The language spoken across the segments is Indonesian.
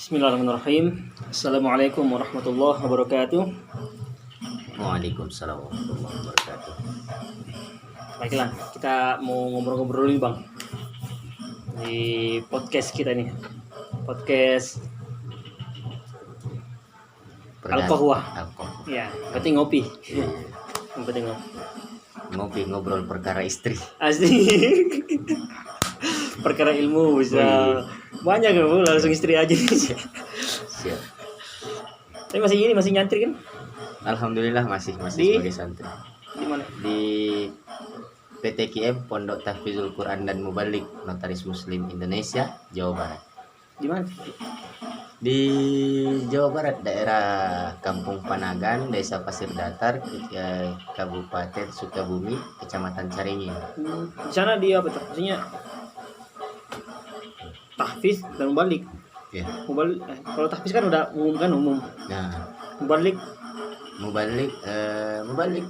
Bismillahirrahmanirrahim. Assalamualaikum warahmatullahi wabarakatuh. Waalaikumsalam warahmatullahi wabarakatuh. Baiklah, kita mau ngobrol-ngobrol nih Bang di podcast kita nih. Podcast Al-Qahwah. Alkohol. Ya, berarti ngopi. Iya. Yang penting ngopi. Ngopi ngobrol perkara istri. Asik. Perkara ilmu bisa banyak ya Bu, langsung istri aja. Siap. Tapi masih nyantri kan? Alhamdulillah masih Di- sebagai santri Di mana? di PTKM Pondok Tahfizul Quran dan Mubalik Notaris Muslim Indonesia, Jawa Barat. Di mana? Di Jawa Barat, daerah Kampung Panagan, Desa Pasir Datar, Kabupaten Sukabumi, Kecamatan Caringin. Di sana dia apa tuh? Maksudnya tahfiz dan mubalik. Ya. Kalau tahfiz kan udah umum. Nah, Mubalik Mubalik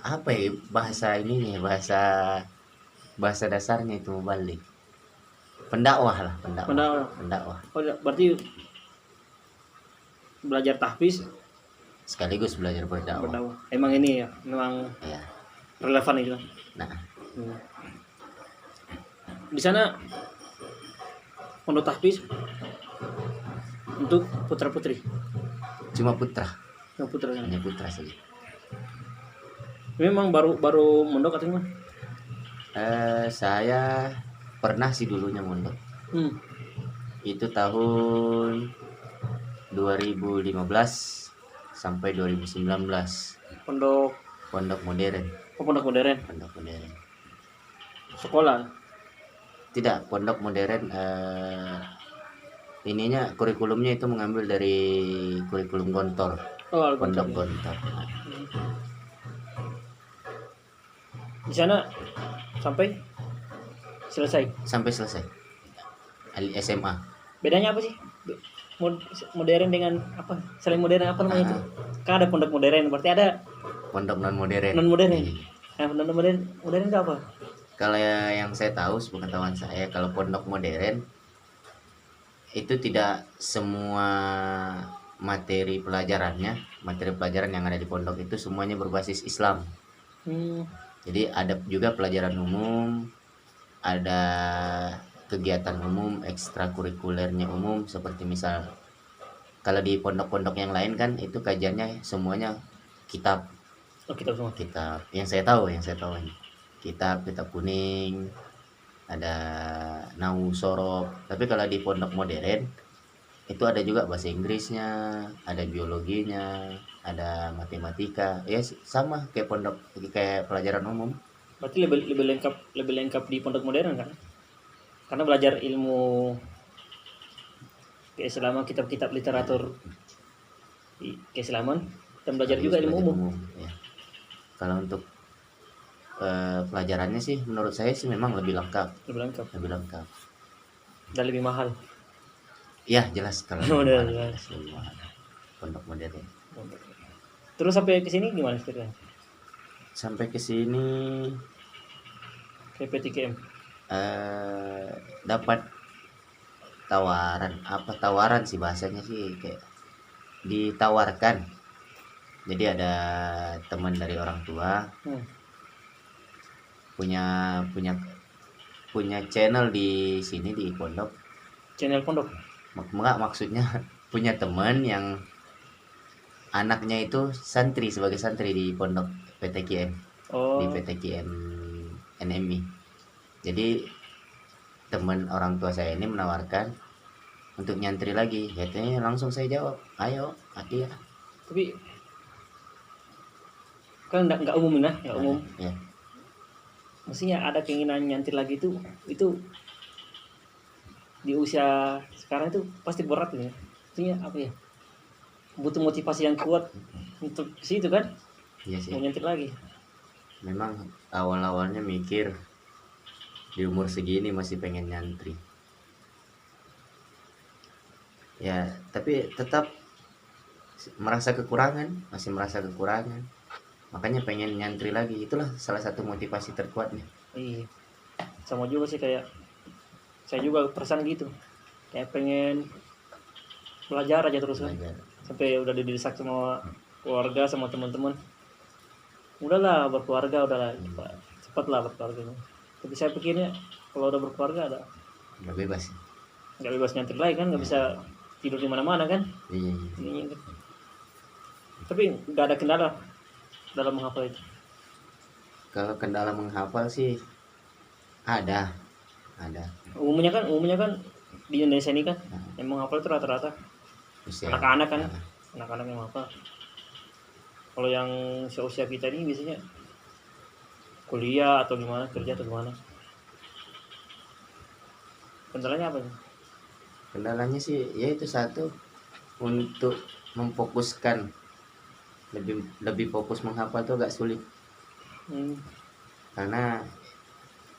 apa ya bahasa ininya, bahasa dasarnya itu mubalik. Pendakwah lah, pendakwah. Oh, berarti belajar tahfiz Sekaligus belajar berdakwah. berdakwah. Emang ini ya, memang Ya. relevan itu. Nah, Di sana pondok tahfiz untuk putra putri. cuma putra, Yang putra kan. hanya putra saja. Memang baru mondok atau gimana? Saya pernah sih dulunya mondok. Itu tahun 2015 sampai 2019. Pondok Pondok modern. pondok modern. Pondok modern. Sekolah. Tidak, pondok modern ininya kurikulumnya itu mengambil dari kurikulum Gontor. Oh, Pondok Al-Gontor. Gontor. Di sana sampai selesai. Sampai selesai. SMA. Bedanya apa sih? Modern dengan apa? Selain modern apa namanya itu? Kan ada pondok modern, berarti ada Pondok non modern. non modern. Iya. Nah, pondok modern itu apa? Kalau yang saya tahu, sepengetahuan saya, kalau pondok modern itu tidak semua materi pelajaran yang ada di pondok itu semuanya berbasis Islam. Jadi ada juga pelajaran umum, ada kegiatan umum, ekstrakurikulernya umum, seperti misal kalau di pondok-pondok yang lain kan itu kajiannya semuanya kitab. Oh, kita semua. Kitab yang saya tahu kitab kuning, ada Nahwu Sorop. Tapi kalau di pondok modern itu ada juga bahasa Inggrisnya, ada biologinya, ada matematika. Ya sama kayak pelajaran umum. Berarti lebih lengkap di pondok modern kan? Karena belajar ilmu keislaman, kitab-kitab literatur keislaman, dan belajar juga ilmu umum. Ya. Kalau untuk pelajarannya sih menurut saya sih memang lebih lengkap. Lebih lengkap. Dan lebih mahal. Ya jelas kalau Lebih mahal. Pondok modern. Terus sampai ke sini gimana ceritanya? Sampai ke sini Ke PTKM. dapat tawaran sih bahasanya sih, kayak ditawarkan. Jadi ada teman dari orang tua punya channel di sini di pondok. Channel pondok. Maksudnya punya teman yang anaknya itu sebagai santri di pondok PTKM. Oh. Di PTKM NMI. Jadi teman orang tua saya ini menawarkan untuk nyantri lagi. Katanya langsung saya jawab, ayo, hati ya. Tapi kan nggak umum nah, nggak umum. Ya. Mestinya ada keinginan nyantri lagi itu di usia sekarang itu pasti berat ya. Maksudnya apa ya? Butuh motivasi yang kuat untuk ke situ kan? Iya sih. Mau nyantri lagi. Memang awal-awalnya mikir di umur segini masih pengen nyantri. Ya, tapi tetap masih merasa kekurangan. Makanya pengen nyantri lagi. Itulah salah satu motivasi terkuatnya. Iya. Sama juga sih kayak saya juga perasaan gitu. kayak pengen belajar aja terus kan, belajar. sampai udah didesak sama keluarga sama teman-teman, udahlah berkeluarga, udahlah cepat lah berkeluarga. Tapi saya pikirnya kalau udah berkeluarga ada Udah bebas. nggak bebas nyantik lagi kan, nggak bisa tidur di mana-mana kan. Iya, iya. Ini kan. Tapi nggak ada kendala dalam menghafal itu. Kalau kendala menghafal sih ada. Umumnya kan di Indonesia ini kan yang menghafal itu rata-rata Usia. anak-anak kan, Nah, anak-anak yang menghafal. Kalau yang seusia kita ini biasanya kuliah atau gimana, kerja atau gimana. Kendalanya apa nih? kendalanya sih ya itu satu, untuk memfokuskan, lebih fokus menghafal tuh agak sulit karena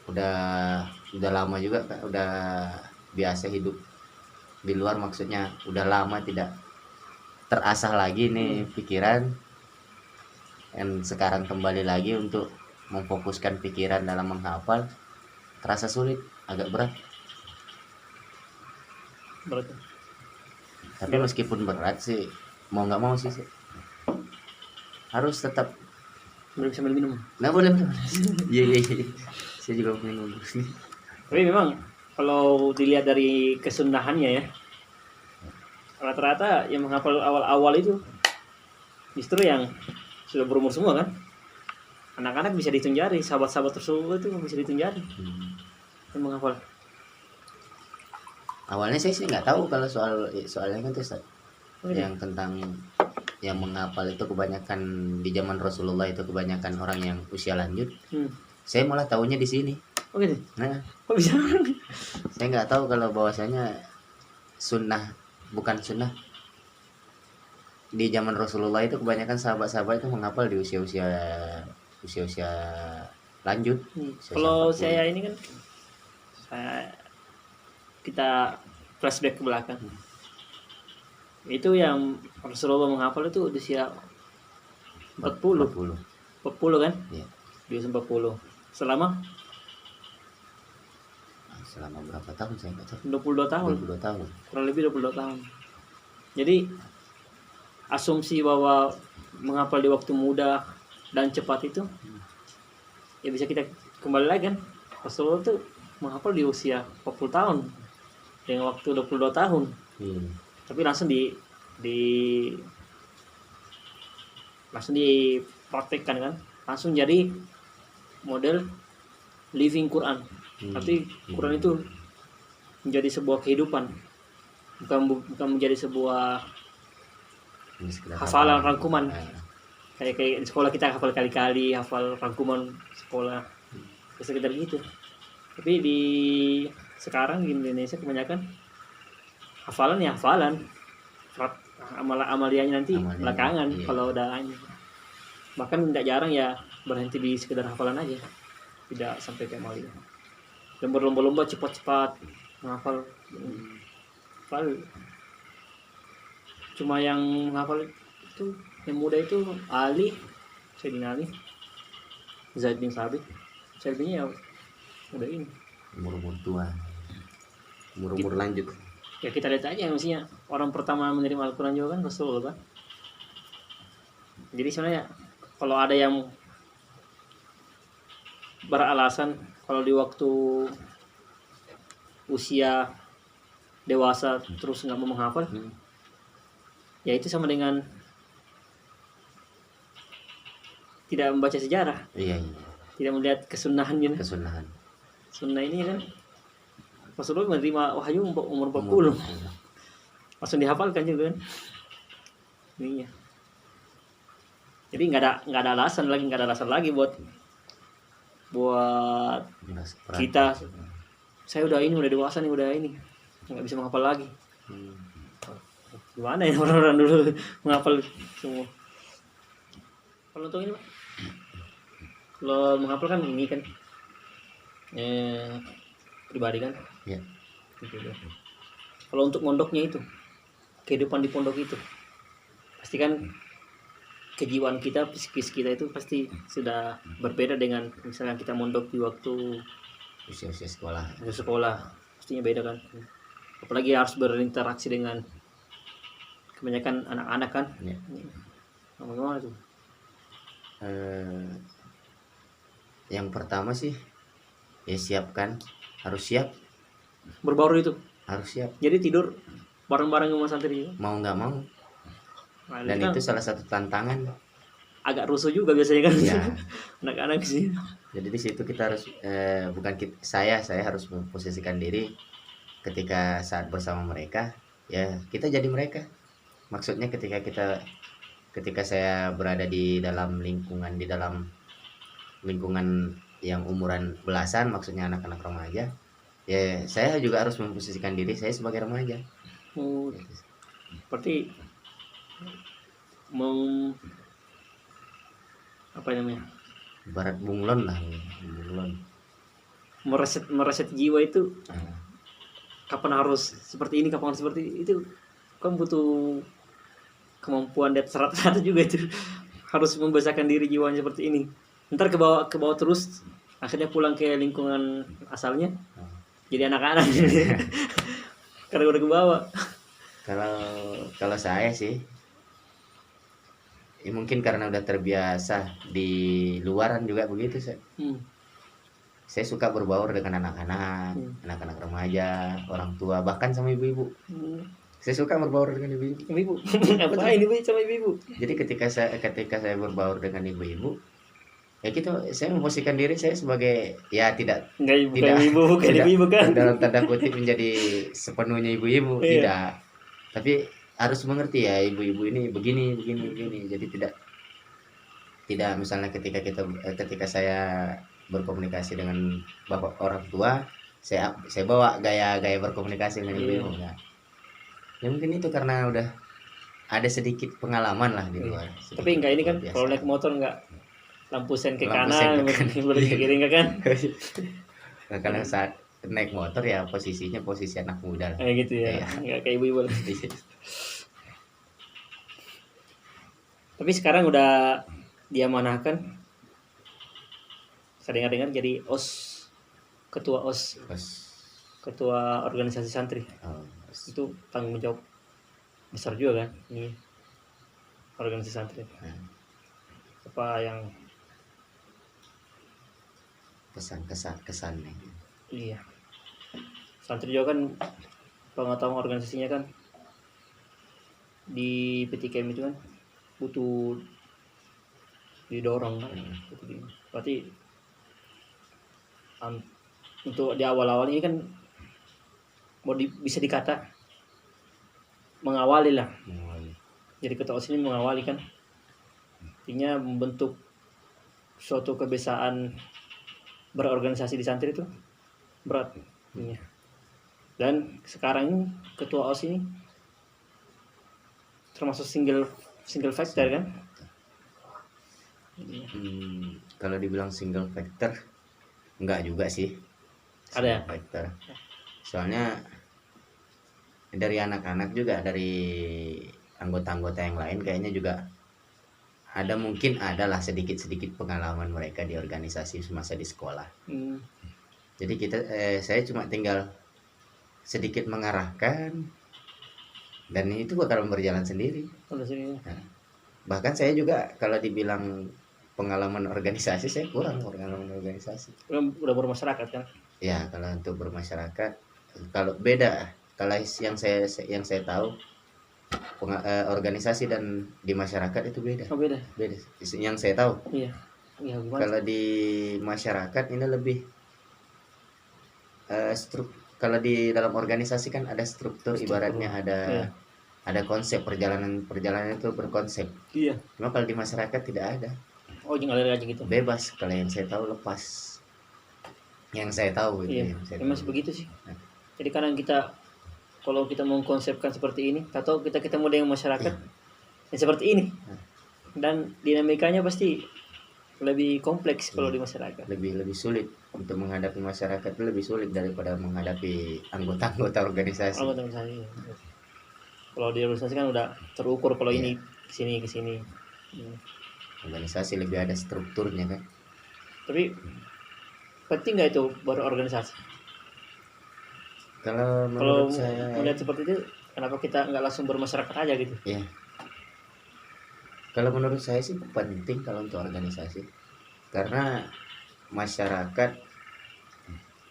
udah lama juga Kak, udah biasa hidup di luar, maksudnya udah lama tidak terasah lagi nih pikiran, dan sekarang kembali lagi untuk memfokuskan pikiran dalam menghafal terasa sulit, agak berat. Berarti Tapi meskipun berat sih, mau nggak mau sih harus tetap. belum sambil minum. Nah, boleh. Iya. Saya juga minum. Tapi memang kalau dilihat dari kesunahannya ya, rata-rata yang menghafal awal-awal itu justru yang sudah berumur semua kan. Anak-anak bisa dihitung jari, sahabat-sahabat tersebut itu bisa dihitung jari yang menghafal. Awalnya saya sih nggak tahu kalau soalnya kan tuh Ustaz, Oh, iya. yang tentang yang menghafal itu kebanyakan di zaman Rasulullah itu kebanyakan orang yang usia lanjut. Saya malah tahunya di sini. Oh gitu. Nah, Kok bisa? saya nggak tahu kalau bahwasanya sunnah, bukan sunnah, di zaman Rasulullah itu kebanyakan sahabat-sahabat itu menghafal di usia-usia lanjut. Kalau 40. saya ini kan kita flashback ke belakang. Itu yang Rasulullah menghafal itu usia 40 kan? Iya. Di usia 40. Selama Berapa tahun saya nggak tahu. 22 tahun. 22 tahun. Kurang lebih 22 tahun. Jadi asumsi bahwa menghafal di waktu muda dan cepat itu ya bisa kita kembali lagi kan. Rasulullah tuh menghafal di usia 40 tahun dengan waktu 22 tahun. Tapi langsung langsung dipraktekkan kan, langsung jadi model living Quran. Tapi Quran itu menjadi sebuah kehidupan, bukan menjadi sebuah hafalan rangkuman. Kayak di sekolah kita hafal kali-kali, hafal rangkuman sekolah, sekedar gitu. Tapi di sekarang di Indonesia kebanyakan hafalan ya hafalan, amaliannya nanti belakangan. Iya. Kalau udah bahkan tidak jarang ya berhenti di sekedar hafalan aja, tidak sampai ke amalia. Dan berlomba-lomba cepat-cepat menghafal. Cuma yang menghafal itu yang muda itu Ali, Sayyidina Ali, Zaid bin Sabit. Selebihnya ya udah ini umur tua, umur lanjut. ya kita lihat aja, mestinya orang pertama menerima Al-Quran juga kan Rasulullah kan. Jadi sebenarnya kalau ada yang beralasan kalau di waktu usia dewasa terus nggak mau menghafal, ya itu sama dengan tidak membaca sejarah. Iya. Tidak melihat kesunahan gitu. Kesunahan. Sunnah ini kan Rasulullah menerima wahyu umur 40. Langsung dihafalkan juga kan. Iya. Jadi nggak ada alasan lagi buat kita. Saya udah dewasa nih, udah ini nggak bisa menghafal lagi. Gimana ya orang-orang dulu menghafal semua. Kalau untuk ini Pak, kalau menghafal kan ini kan pribadi kan. Iya. Kalau untuk mondoknya itu, kehidupan di pondok itu, pasti kan kejiwaan kita, psikis kita itu pasti sudah berbeda dengan misalnya kita mondok di waktu Usia sekolah. sekolah, pastinya beda kan. apalagi harus berinteraksi dengan kebanyakan anak-anak kan. Ya. Gimana tuh? Yang pertama sih ya siapkan, harus siap, Berbaur itu. harus siap, Jadi tidur bareng-bareng sama santri. mau nggak mau. Nah, Dan kan itu salah satu tantangan. agak rusuh juga biasanya kan. Ya. Anak-anak sih. Jadi di situ kita harus bukan saya harus memposisikan diri ketika saat bersama mereka, ya kita jadi mereka. Maksudnya ketika saya berada di dalam lingkungan yang umuran belasan, maksudnya anak-anak remaja, ya saya juga harus memposisikan diri saya sebagai remaja. Oh, berarti meng apa namanya? Ibarat bunglon lah, bunglon. Mereset jiwa itu Nah, kapan harus seperti ini, kapan harus seperti itu. Kan butuh kemampuan di atas rata-rata juga itu. Harus membiasakan diri jiwanya seperti ini. Ntar ke bawah terus, akhirnya pulang ke lingkungan asalnya jadi anak-anak. Karena udah ke bawah. kalau saya sih, ya mungkin karena udah terbiasa di luaran juga begitu. Saya suka berbaur dengan anak-anak, anak-anak remaja, orang tua, bahkan sama ibu-ibu. Saya suka berbaur dengan ibu-ibu. Ibu, apa ini bu sama ibu? Jadi ketika saya berbaur dengan ibu-ibu, ya gitu, saya memposisikan diri saya sebagai, ya tidak Ibu, bukan tidak ibu kan? dalam tanda kutip menjadi sepenuhnya ibu-ibu, Iya. tidak. Tapi harus mengerti ya, ibu-ibu ini begini. Jadi tidak misalnya ketika saya berkomunikasi dengan bapak orang tua, saya bawa gaya berkomunikasi dengan ibu-ibu. Iya. Ya mungkin itu karena udah ada sedikit pengalaman lah di luar. Tapi enggak, ini kan Biasa. kalau naik motor enggak lampu sen ke Lampu sen kanan, ke kanan. boleh ke kiri enggak kan? Nah, kalau saat naik motor ya posisinya posisi anak muda lah. Kayak gitu ya. Iya. Enggak kayak ibu-ibu. Tapi sekarang udah diamanahkan. Saya dengar jadi ketua OS, ketua organisasi santri. Itu tanggung jawab besar juga kan ini organisasi santri. Apa yang kesannya. Iya, santri juga kan pengetahuan organisasinya kan di PTKM itu kan butuh didorong kan. Berarti untuk di awal-awal ini kan bisa dikata mengawali lah. Jadi ketua OSIS ini mengawali kan, artinya membentuk suatu kebiasaan berorganisasi di santri itu berat. Dan sekarang ini ketua OSIS ini termasuk single factor kan? Kalau dibilang single factor, enggak juga sih. Ada ya? Factor. Soalnya dari anak-anak juga, dari anggota-anggota yang lain kayaknya juga mungkin adalah sedikit-sedikit pengalaman mereka di organisasi semasa di sekolah. Jadi saya cuma tinggal sedikit mengarahkan, dan itu bakal berjalan sendiri. Nah, bahkan saya juga kalau dibilang pengalaman organisasi, saya kurang pengalaman organisasi. Udah bermasyarakat kan? Ya, kalau untuk bermasyarakat, kalau beda. Kalau yang saya tahu, organisasi dan di masyarakat itu beda. Oh, beda. Yang saya tahu. Iya. Kalau di masyarakat ini lebih kalau di dalam organisasi kan ada struktur. Ibaratnya ada konsep perjalanan itu berkonsep. Iya. Cuma kalau di masyarakat tidak ada. Oh, ngalir aja gitu. Bebas. Kalau yang saya tahu lepas. Yang saya tahu gitu. Iya. Memang begitu sih. Jadi kadang kalau kita mengkonsepkan seperti ini, atau kita ketemu dengan masyarakat yang seperti ini, dan dinamikanya pasti lebih kompleks kalau di masyarakat. Lebih sulit untuk menghadapi masyarakat, itu lebih sulit daripada menghadapi anggota organisasi. Kalau di organisasi kan udah terukur, kalau ini ke sini. Organisasi lebih ada strukturnya kan. Tapi penting nggak itu baru organisasi? Kalau Kalau menurut saya melihat seperti itu, kenapa kita nggak langsung bermasyarakat aja gitu? ya, kalau menurut saya sih penting kalau untuk organisasi, karena masyarakat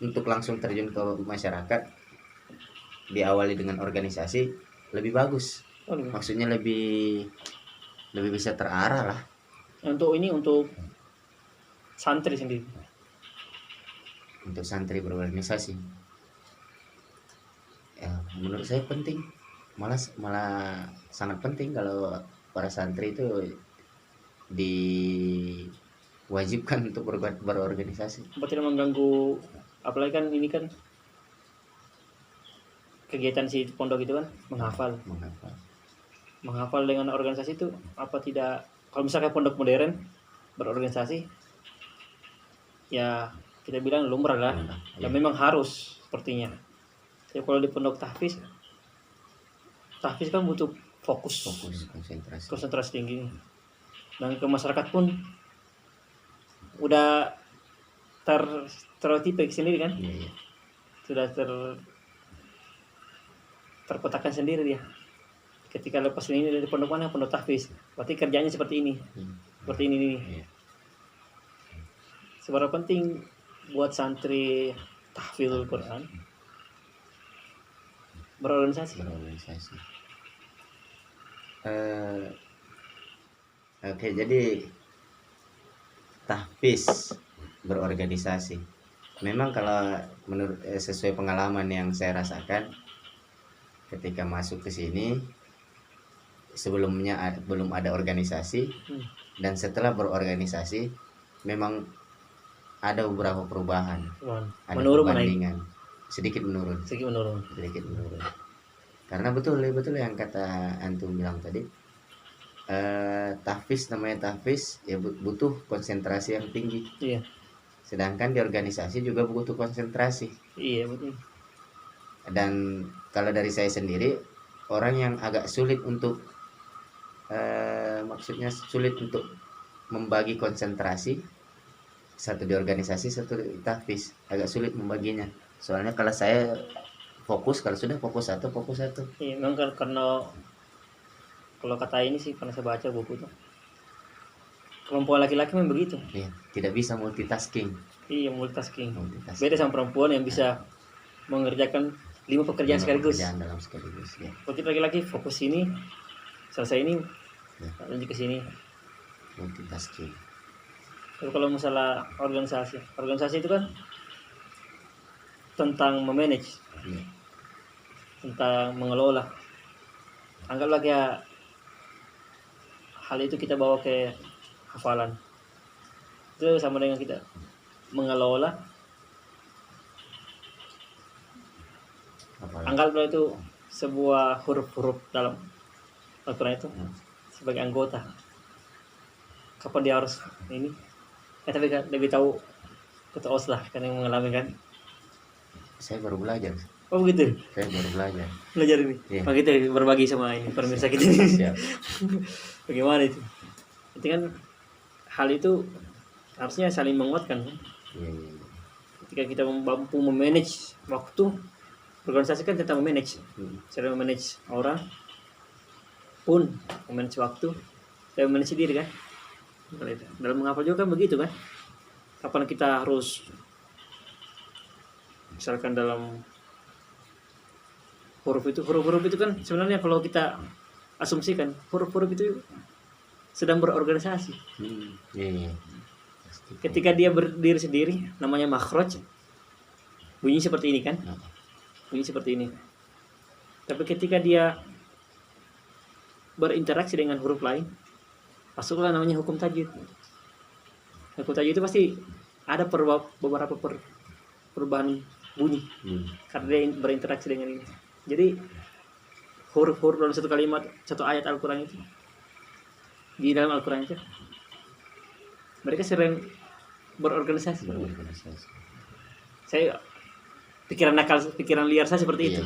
untuk langsung terjun ke masyarakat diawali dengan organisasi lebih bagus, Oh, gitu. maksudnya lebih lebih bisa terarah lah. Untuk ini untuk santri sendiri. Untuk santri berorganisasi ya menurut saya penting, malah malah sangat penting kalau para santri itu diwajibkan untuk berorganisasi. Apa tidak mengganggu, apalagi kan ini kan kegiatan si pondok itu kan menghafal. Mengapa? Menghafal dengan organisasi itu apa tidak, kalau misalnya pondok modern berorganisasi ya kita bilang lumrah lah, dan Ya, memang harus sepertinya. Tapi kalau di pondok tahfiz kan butuh fokus, fokus konsentrasi. konsentrasi tinggi, dan ke masyarakat pun udah tertipe sendiri kan, Ya, ya. sudah terkotakkan sendiri dia. Ketika lepas ini dari pondok mana, pondok tahfiz, berarti kerjanya seperti ini, seperti ini. Ya. Seberapa penting buat santri tahfizul Quran berorganisasi? Berorganisasi. Oke, jadi tahfiz berorganisasi. Memang kalau menurut sesuai pengalaman yang saya rasakan ketika masuk ke sini, sebelumnya belum ada organisasi, dan setelah berorganisasi memang ada beberapa perubahan, ada Menurun naik, perbandingan, sedikit menurun. sedikit menurun. Karena betul yang kata antum bilang tadi, tahfiz namanya tahfiz ya butuh konsentrasi yang tinggi. Iya. Sedangkan di organisasi juga butuh konsentrasi. Iya betul. Dan kalau dari saya sendiri, orang yang agak sulit untuk maksudnya sulit untuk membagi konsentrasi, satu di organisasi, satu di tahfiz, agak sulit membaginya. Soalnya kalau saya fokus, kalau sudah fokus satu. Iya, memang karena kalau kata ini sih, pernah saya baca buku itu, perempuan laki-laki memang begitu. Ya, tidak bisa multitasking. Iya, multitasking. Beda sama perempuan yang bisa mengerjakan 5 pekerjaan sekaligus. Pekerjaan dalam sekaligus. Ya. Kalau kita laki-laki fokus ini, selesai ini, Ya. lanjut ke sini. Multitasking. Tapi kalau masalah organisasi itu kan tentang memanage, Ya. tentang mengelola. Anggaplah kayak hal itu kita bawa ke hafalan, itu sama dengan kita mengelola. Apalagi. Anggaplah itu sebuah huruf-huruf dalam Al-Quran itu sebagai anggota. Kapan dia harus ini? Tapi kan lebih tahu Kata Os lah, kan yang mengalami kan. Saya baru belajar. Oh begitu. Saya baru belajar. Belajar ini. Iya. Maka kita berbagi sama ini pemirsa kita ini. Siap. Bagaimana itu? Itu kan hal itu harusnya saling menguatkan. Iya, iya. Ketika kita mampu memanage waktu, organisasi kan tentang memanage. Cara memanage orang pun memanage waktu dan memanage diri kan. Dalam menghafal juga kan begitu kan. Kapan kita harus, misalkan dalam huruf itu kan sebenarnya kalau kita asumsikan huruf itu sedang berorganisasi. Iya, iya. Ketika dia berdiri sendiri namanya makhraj, bunyi seperti ini kan, bunyi seperti ini. Tapi ketika dia berinteraksi dengan huruf lain, masuklah namanya hukum tajwid. Hukum tajwid itu pasti ada beberapa perubahan bunyi karena dia berinteraksi dengan ini. Jadi huruf-huruf dalam satu kalimat, satu ayat Al-Quran itu, di dalam Al-Quran itu mereka sering berorganisasi. Saya pikiran liar saya seperti itu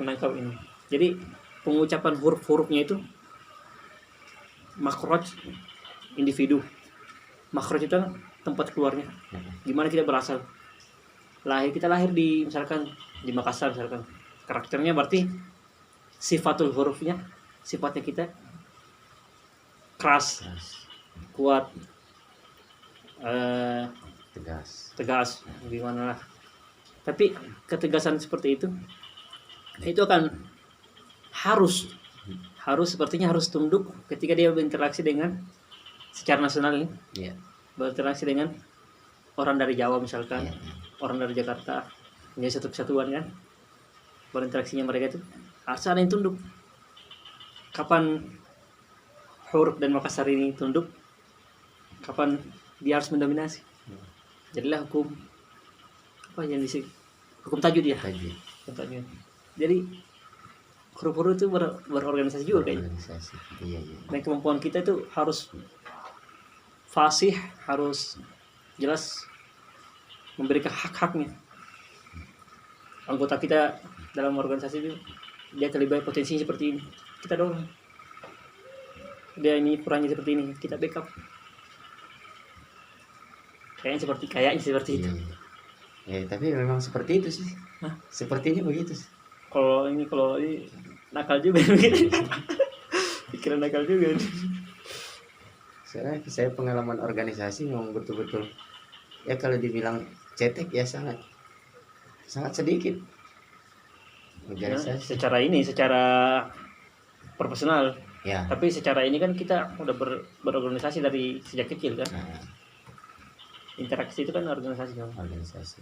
menangkap ini. Jadi pengucapan huruf-hurufnya itu makhraj individu. Makhraj itu tempat keluarnya, gimana kita berasal. kita lahir di misalkan di Makassar misalkan, karakternya berarti sifatul hurufnya, sifatnya kita keras, Keras, kuat, tegas. tegas, gimana lah. Tapi ketegasan seperti itu akan harus sepertinya harus tunduk ketika dia berinteraksi dengan secara nasional ini, Iya. berinteraksi dengan orang dari Jawa misalkan, Iya. orang dari Jakarta, menjadi satu kesatuan kan, berinteraksinya mereka itu harus ada yang tunduk. Kapan huruf dan Makassar ini tunduk, kapan dia harus mendominasi. Jadilah hukum apa yang disebut hukum tajwid ya, Tajwid. hukum tajwid. Jadi huruf-huruf itu berorganisasi juga kayaknya. Organisasi. Iya. Dan kemampuan kita itu harus fasih, harus jelas memberikan hak-haknya. Anggota kita dalam organisasi itu dia terlibat potensinya seperti ini, kita dorong. Dia ini kurangnya seperti ini, kita backup. Kayaknya seperti itu. Iya. Tapi memang seperti itu sih. Hah? Sepertinya begitu sih. Kalau ini nakal juga begitu. Pikiran nakal juga. Saya pengalaman organisasi memang betul-betul ya kalau dibilang cetek ya sangat sedikit. Ya, Organisasi. secara profesional. Ya. Tapi secara ini kan kita udah berorganisasi dari sejak kecil kan. Nah, Interaksi itu kan organisasi kan. organisasi.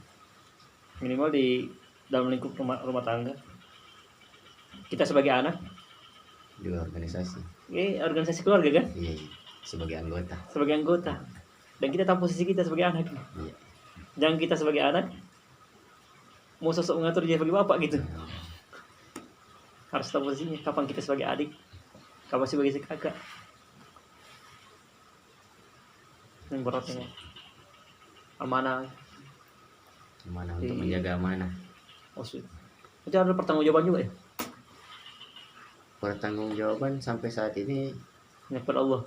Minimal di dalam lingkup rumah tangga. Kita sebagai anak, Juga organisasi. organisasi keluarga kan, Iya. Sebagai anggota. sebagai anggota. Dan kita tahu posisi kita sebagai anak. Iya. Jangan kita sebagai anak mau sosok mengatur dia sebagai bapak gitu. Harus tahu posisinya. Kapan kita sebagai adik, kapan sebagai kakak. Yang beratnya amanah. Mana untuk menjaga amanah. Maksud itu ada pertanggungjawaban juga ya. Pertanggungjawaban sampai saat ini Ya kepada Allah.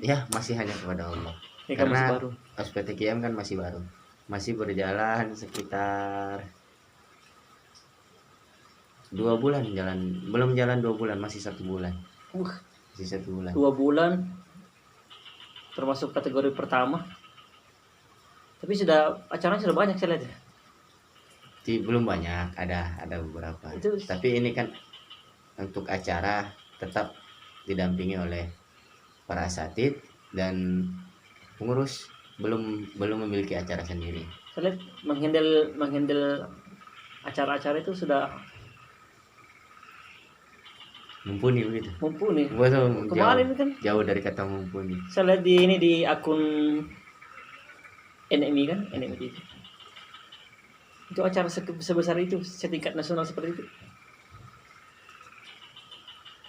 ya masih hanya kepada Allah. Ini kan masih Karena baru. SPTKM kan masih baru. Masih berjalan sekitar 2 bulan jalan. Belum jalan 2 bulan, masih 1 bulan. Masih 1 bulan. 2 bulan termasuk kategori pertama. Tapi acaranya sudah banyak saya lihat ya. Belum banyak, ada beberapa. Itu- Tapi ini kan untuk acara tetap didampingi oleh para asatid dan pengurus belum memiliki acara sendiri. Saya lihat menghandle acara-acara itu sudah Mumpuni begitu. mumpuni. Betul, Kemarin kan jauh dari kata mumpuni. saya lihat di akun NMI kan, NMI TV. Itu acara sebesar itu, setingkat nasional seperti itu.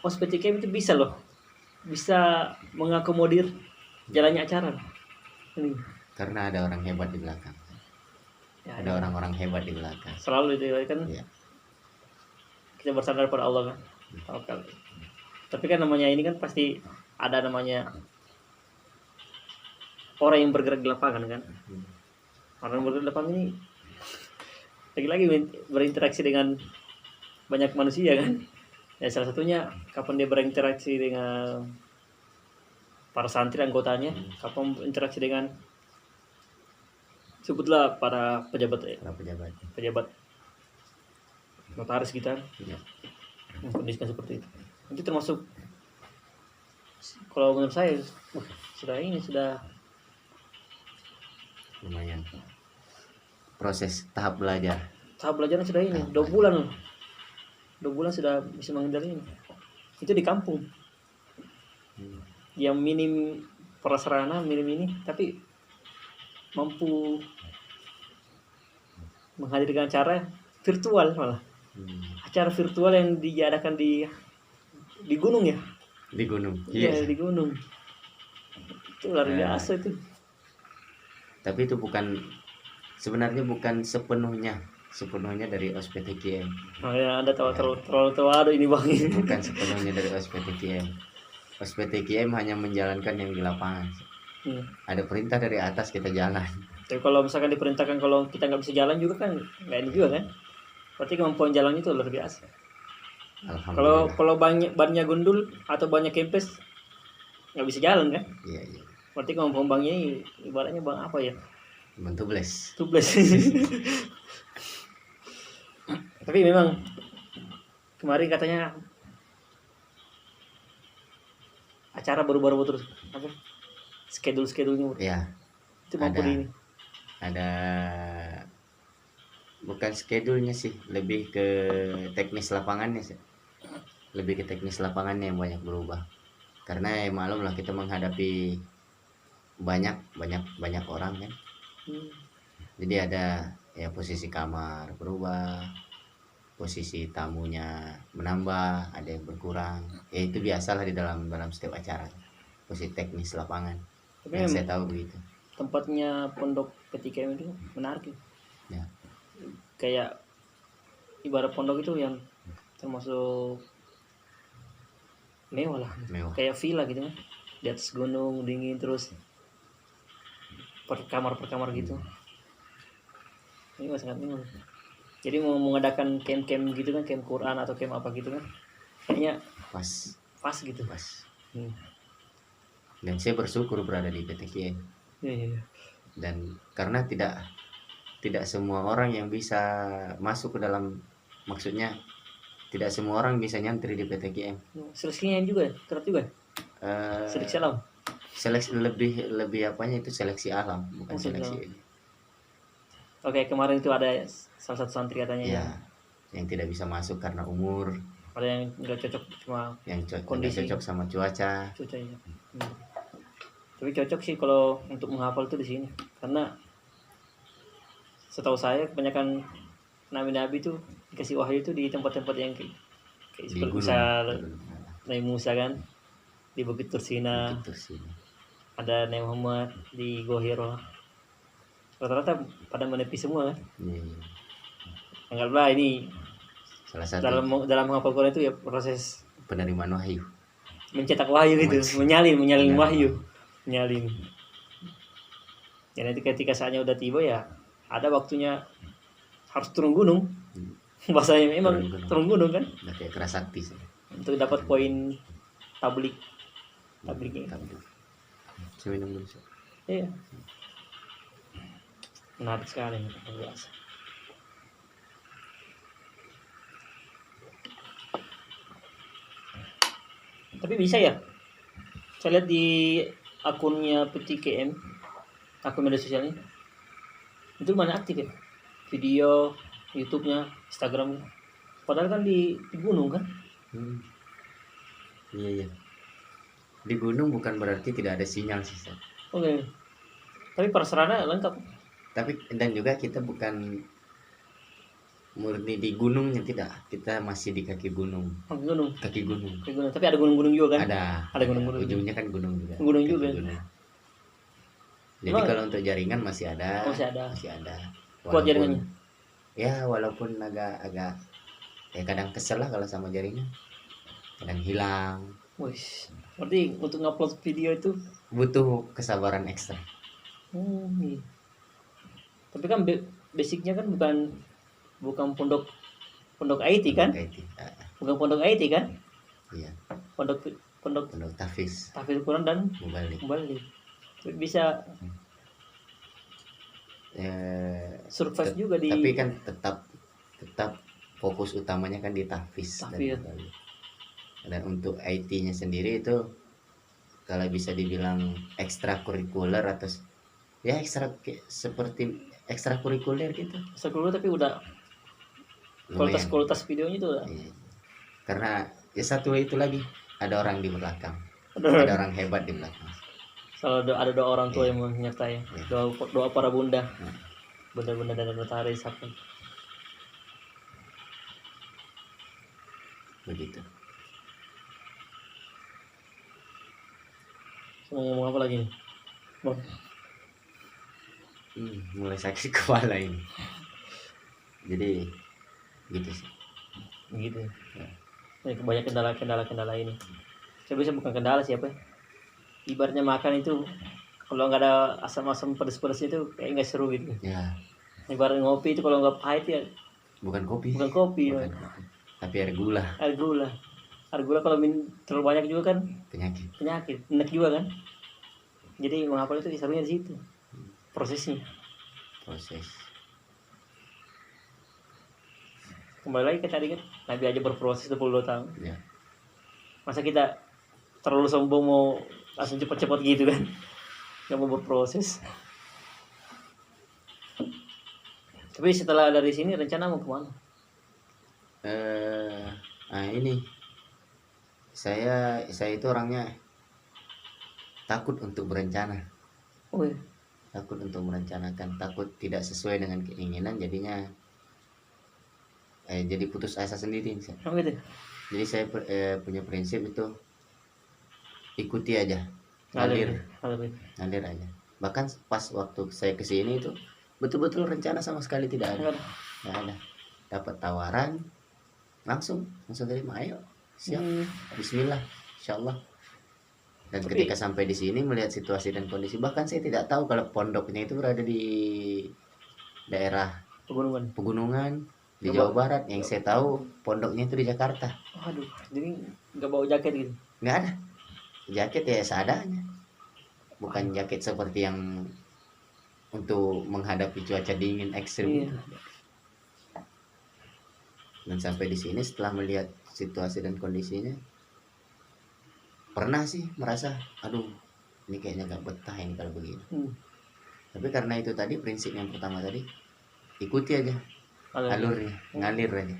OSPTKM itu bisa loh, bisa mengakomodir jalannya acara. Ini. Karena ada orang hebat di belakang. Ya, Ada orang-orang hebat di belakang. selalu itu kan. Iya. Kita bersandar pada Allah kan. Tawakal. Tapi kan namanya ini kan pasti ada namanya orang yang bergerak di lapangan kan. Orang yang bergerak di lapangan ini lagi-lagi berinteraksi dengan banyak manusia kan. Ya salah satunya kapan dia berinteraksi dengan para santri anggotanya, kapan berinteraksi dengan sebutlah para pejabat Para pejabat notaris kita Iya. kondisikan seperti itu. Itu termasuk kalau menurut saya sudah Lumayan. Proses tahap belajar. tahap belajarnya sudah ini 2 bulan loh. 2 bulan sudah bisa mengendali ini. Itu di kampung yang minim prasarana minim ini tapi mampu menghadirkan acara virtual malah. Acara virtual yang diadakan di gunung ya. Di gunung. Iya, di gunung. Itu luar biasa itu. Tapi itu sebenarnya bukan sepenuhnya dari OSPTKM. Oh ya, Anda terlalu tua ini Bang. Bukan sepenuhnya dari OSPTKM. OSPTKM hanya menjalankan yang di lapangan. Hmm. Ada perintah dari atas, kita jalan. Tapi kalau misalkan diperintahkan kalau kita nggak bisa jalan juga kan nggak ini juga kan. Berarti kemampuan jalan itu luar biasa. Kalau Alhamdulillah. kalau bannya gundul atau bannya kempes nggak bisa jalan kan. Iya, iya. Berarti kemampuan bangnya ini ibaratnya bang apa ya? Bentuk bles. Tubeless. Tapi memang kemarin katanya acara baru-baru terus apa? Schedule-nya Ya, itu mampu ada. ini. Ada bukan schedule-nya sih, lebih ke teknis lapangannya sih. Lebih ke teknis lapangannya yang banyak berubah. Karena ya maklum lah kita menghadapi banyak orang kan. Jadi ada ya posisi kamar berubah, posisi tamunya menambah, ada yang berkurang. Ya itu biasalah di dalam setiap acara. Posisi teknis lapangan. Tapi Yang saya memang tahu begitu. tempatnya pondok PTKM itu menarik ya. Ya. Kayak ibarat pondok itu yang termasuk mewah lah. Mewah. Kayak villa gitu kan. Di atas gunung dingin terus per kamar gitu. Ini sangat mewah. Jadi mau mengadakan camp gitu kan, camp Quran atau camp apa gitu kan. Kayaknya pas gitu. Pas. Dan saya bersyukur berada di PTKM. Iya. Dan karena tidak semua orang yang bisa masuk ke dalam, maksudnya tidak semua orang bisa nyantri di PTKM. Seleksinya juga ketat juga. Seleksi alam. Seleksi lebih apanya itu seleksi alam, bukan seleksi ini. Oke, kemarin itu ada salah satu santri katanya Ya, yang tidak bisa masuk karena umur. Ada yang nggak cocok cuma yang kondisi cocok sama cuaca. Cuacanya. Tapi cocok sih kalau untuk menghafal tuh di sini, karena setahu saya kebanyakan nabi-nabi tuh dikasih wahyu itu di tempat-tempat yang kayak seperti misal Nabi Musa kan di Bukit Tursina. Ada Nabi Muhammad di Gua Hira. Rata-rata pada menepi semua kan. Anggaplah ini salah satu dalam menghafal Quran itu ya proses penerimaan wahyu, mencetak wahyu gitu, menyalin wahyu, menyalin. Ya nanti ketika saatnya udah tiba ya ada waktunya harus turun gunung. Bahasanya memang turun gunung kan. Udah kayak kerasakti sih. Untuk dapat poin tabliknya. Saya minum dulu. Iya. Menarik sekali, biasa. Tapi bisa ya. Saya lihat di akunnya PTKM, akun media sosialnya, itu mana aktif ya. Video, YouTube-nya, Instagram. Padahal kan di gunung kan. Iya. Di gunung bukan berarti tidak ada sinyal sih. Oke. Tapi prasarana lengkap. Tapi dan juga kita bukan murni di gunungnya, tidak. Kita masih di kaki gunung. Kaki gunung. Tapi ada gunung-gunung juga kan? Ada gunung-gunung. Ujungnya kan gunung juga. Gunung juga. Jadi kalau untuk jaringan masih ada. Masih ada. Kuat jaringannya. Ya walaupun agak ya kadang kesel lah kalau sama jaringan. Kadang hilang. Wih, berarti untuk ngupload video itu butuh kesabaran ekstra. Iya. Tapi kan basicnya kan bukan pondok IT kan? Bukan pondok IT kan? Iya. Pondok tahfiz Quran dan Mubalik. Tapi bisa survive juga di. Tapi kan tetap fokus utamanya kan di tahfiz. Dan untuk IT-nya sendiri itu kalau bisa dibilang ekstrakurikuler atau ya seperti ekstrakurikuler gitu. Ekstrakurikuler tapi udah kualitas videonya itu udah. Iya. Karena ya satu itu lagi ada orang di belakang. Ada orang hebat di belakang. Selalu ada doa orang tua yang menyertai. Doa para bunda. Bunda-bunda dan notaris apa. Begitu. Mau ngomong apa lagi nih? Bang. Mulai sakit kepala ini. Jadi gitu sih. Gitu. Ya. Banyak kendala ini. Saya bisa bukan kendala siapa? Ibaratnya makan itu Kalau nggak ada asam-asam pedas-pedas itu kayak nggak seru gitu. Ya, Ibarat ngopi itu kalau nggak pahit ya bukan kopi. bukan kopi, Bukan ya. kopi. Tapi air gula, Air gula. Air gula kalau minum terlalu banyak juga kan penyakit. penyakit, enak juga kan. Jadi menghafal itu serunya di situ prosesnya. Proses. Kembali lagi ke tadi kan, Nabi aja berproses 22 tahun. Ya. Masa kita terlalu sombong mau langsung cepat-cepat gitu kan? Nggak mau berproses. Tapi setelah dari sini rencana mau kemana? Ini saya itu orangnya takut untuk berencana, Oh iya. takut untuk merencanakan, takut tidak sesuai dengan keinginan, jadinya jadi putus asa sendiri. Oh gitu. Jadi saya punya prinsip itu ikuti aja, ngalir Ngalir. aja. Bahkan pas waktu saya kesini itu betul-betul rencana sama sekali tidak ada. Nggak ada. Dapat tawaran langsung terima, ayo siap, Bismillah, Insyaallah. Dan ketika sampai di sini melihat situasi dan kondisi, bahkan saya tidak tahu kalau pondoknya itu berada di daerah pegunungan di Jawa Barat. Yang saya tahu pondoknya itu di Jakarta. Waduh, jadi nggak bawa jaket gitu? Nggak ada jaket, ya seadanya, bukan jaket seperti yang untuk menghadapi cuaca dingin ekstrim. Iya. Dan sampai di sini setelah melihat situasi dan kondisinya, pernah sih merasa aduh ini kayaknya gak betah ini kalau begini. Tapi karena itu tadi prinsip yang pertama tadi, ikuti aja alurnya, ngalir aja.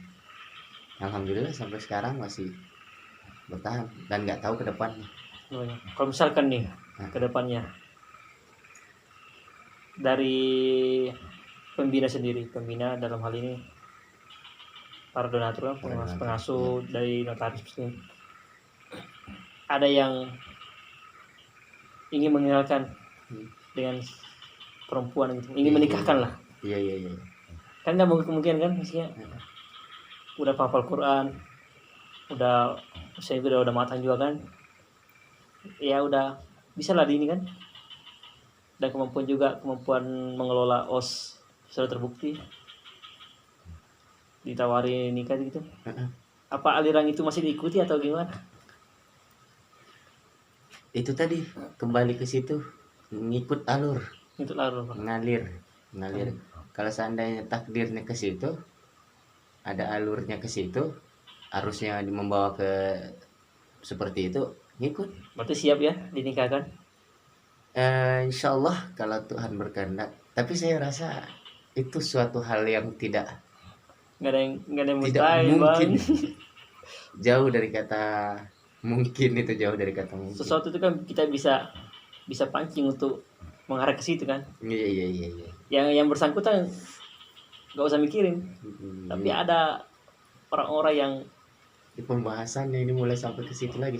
Alhamdulillah sampai sekarang masih bertahan dan nggak tahu ke depannya. Kalau misalkan nih ke depannya dari pembina sendiri, pembina dalam hal ini para donatur, pengasuh dari notaris muslim, ada yang ingin mengenalkan dengan perempuan gitu, ingin menikahkan lah. Iya. Kan nggak mungkin kan, maksudnya udah hafal Quran, saya udah matang juga kan, ya udah bisa lah di ini kan, dan kemampuan mengelola OS sudah terbukti, ditawari nikah gitu. Apa aliran itu masih diikuti atau gimana? Itu tadi kembali ke situ, ngikut alur, ngalir. Kalau seandainya takdirnya ke situ, ada alurnya ke situ, arusnya membawa ke seperti itu, ngikut. Berarti siap ya dinikahkan? Insyaallah kalau Tuhan berkehendak. Tapi saya rasa itu suatu hal yang tidak nggak ada mustahil, mungkin. Bang. Jauh dari kata mungkin, itu jauh dari kata mungkin. Sesuatu itu kan kita bisa pancing untuk mengarah ke situ kan. Iya. Yang bersangkutan nggak usah mikirin. Tapi ada orang-orang yang di pembahasannya ini mulai sampai ke situ lagi.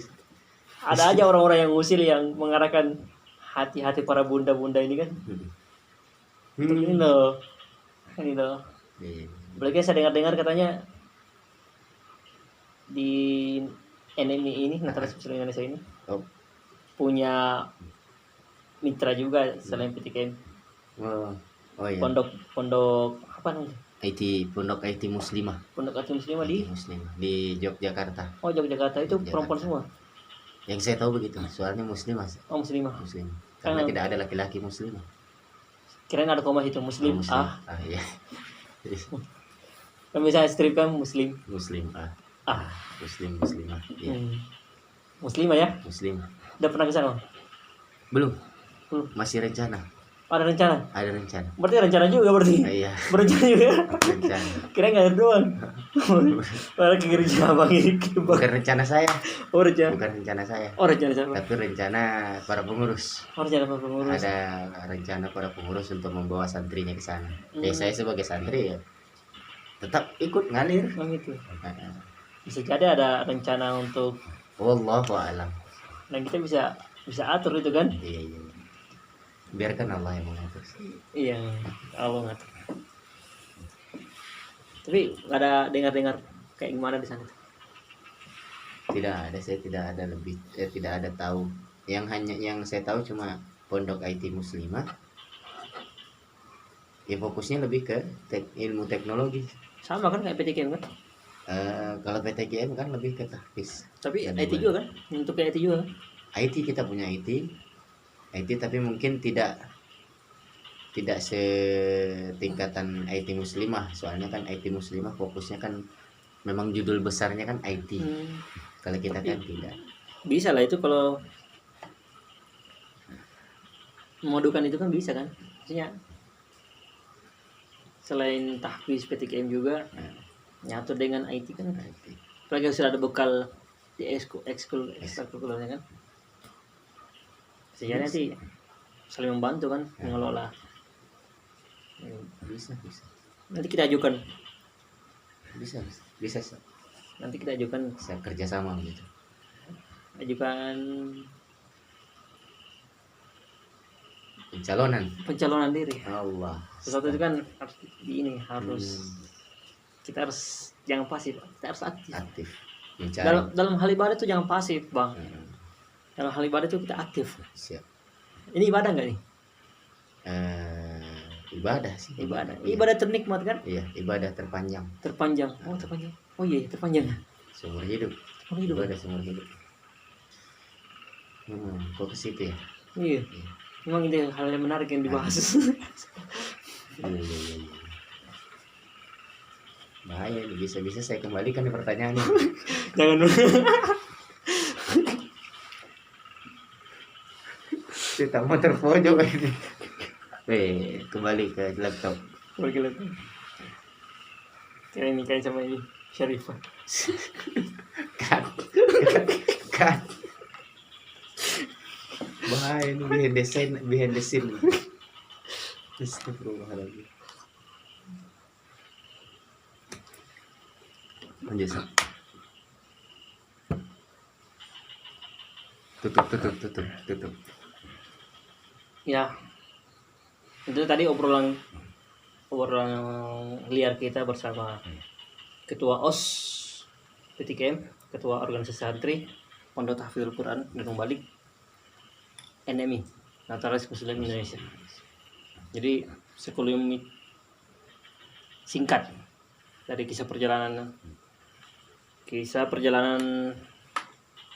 Ada aja orang-orang yang usil yang mengarahkan hati-hati para bunda-bunda ini kan. Ini loh. Apalagi saya dengar-dengar katanya di NMI ini, Notaris Muslim Indonesia ini, punya mitra juga selain PTKM. Oh iya. Pondok apa namanya? Pondok IT Muslimah. Pondok IT Muslimah di Yogyakarta. Oh, Yogyakarta itu perempuan semua. Yang saya tahu begitu, soalnya Muslimah. Oh, Muslimah. Karena tidak ada laki-laki Muslimah. Kirain ada koma itu Muslim. Iya. Kan bisa strip kan Muslim. Muslimah. Iya. Muslimah ya? Muslim. Udah pernah ke sana? Belum. Masih rencana. Ada rencana? Ada rencana. Berarti rencana juga berarti? Iya. Berencana juga? Rencana. Kira nggak doang. Malah ke gereja Bang ini. Bukan rencana saya. Oh, rencana. Bukan rencana saya. Oh, rencana siapa? Tapi rencana para pengurus. Oh, rencana para pengurus. Ada rencana para pengurus untuk membawa santrinya ke sana. Ya saya sebagai santri ya tetap ikut ngalir. Oh gitu. Bisa jadi ada rencana untuk wallahu a'lam. Dan kita bisa atur itu kan? Iya. Biarkan Allah yang mengatur. Iya, Allah ngatur. Tapi nggak ada dengar kayak gimana di sana? Tidak ada, saya tidak ada tahu. Yang saya tahu cuma pondok IT Muslimah, ya fokusnya lebih ke ilmu teknologi. Sama kan kayak PTKM kan? Kalau PTKM kan lebih ke tahfiz. Tapi Dan IT juga kan? Untuk IT juga kan? IT kita punya IT tapi mungkin tidak setingkatan IT Muslimah. Soalnya kan IT Muslimah fokusnya kan memang judul besarnya kan IT. Kalau kita kan tidak. Bisa lah itu kalau memadukan itu kan bisa kan? Maksudnya selain tahfiz PTKM juga nyatu dengan IT kan. IT. Apalagi sudah ada bekal di ekskul ekstrakurikulernya kan. Sehingga nanti saling membantu kan mengelola. Bisa. Nanti kita ajukan. Bisa. Nanti kita ajukan Bisa kerjasama gitu. ajukan Pencalonan diri. Allah. Sesuatu itu kan harus harus kita harus jangan pasif, kita harus aktif. Mencari. Dalam hal ibadah itu jangan pasif, Bang. Dalam hal ibadah itu kita aktif. Siap. Ini ibadah nggak nih? Ibadah sih. Ibadah ternikmat kan? Iya, ibadah terpanjang. Terpanjang. Oh iya, terpanjang. Seumur hidup. Ibadah seumur hidup. Kok ke situ ya? Iya. Memang ini hal yang menarik yang dibahas. Iya. Bahaya nih, bisa-bisa saya kembalikan pertanyaannya. Jangan dulu. Kita mau terpojok ini. Kembali ke laptop. Gila tuh. Kayak ini kayak sama ini Syarifah. Cut. Bahaya ini behind the scene. Astagfirullahaladzim. Lanjut. Tutup. Ya. Itu tadi obrolan liar kita bersama Ketua OS PTKM, Ketua Organisasi Santri Pondok Tahfidzul Quran dan Balik NMI, Naturalis Muslim Indonesia. Jadi sekelumit singkat dari kisah perjalanan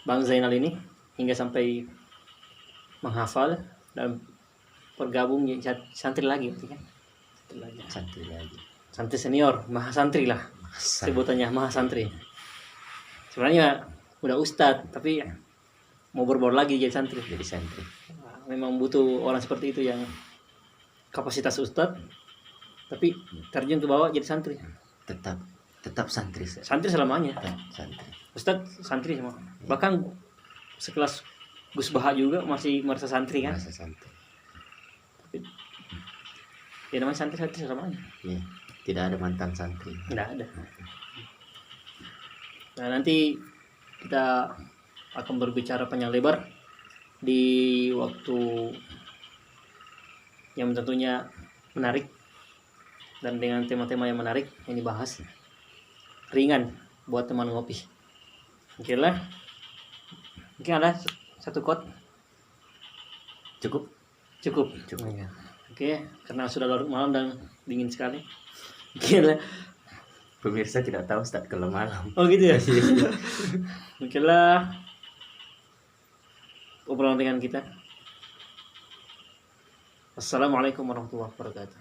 Bang Zainal ini hingga sampai menghafal dan bergabung jadi santri lagi, kan? Santri senior, maha santri lah sebutannya, maha santri. Sebenarnya udah ustadz tapi mau berbaur lagi jadi santri. Memang butuh orang seperti itu yang kapasitas ustadz tapi terjun ke bawah jadi santri. Tetap santri. Santri selamanya. Santri. Ustadz santri semua. Bahkan sekelas Gus Baha juga masih merasa santri kan? Merasa santri. Tapi ya namanya santri selamanya. Iya. Tidak ada mantan santri. Tidak ada. Nah, nanti kita akan berbicara panjang lebar di waktu yang tentunya menarik dan dengan tema-tema yang menarik yang dibahas, ringan buat teman ngopi. Mungkin ada satu quote. Cukup. Oke, karena sudah larut malam dan dingin sekali. Gila. Pemirsa tidak tahu start kalau malam. Oh gitu ya. Mungkin obrolan dengan kita. Assalamualaikum warahmatullahi wabarakatuh.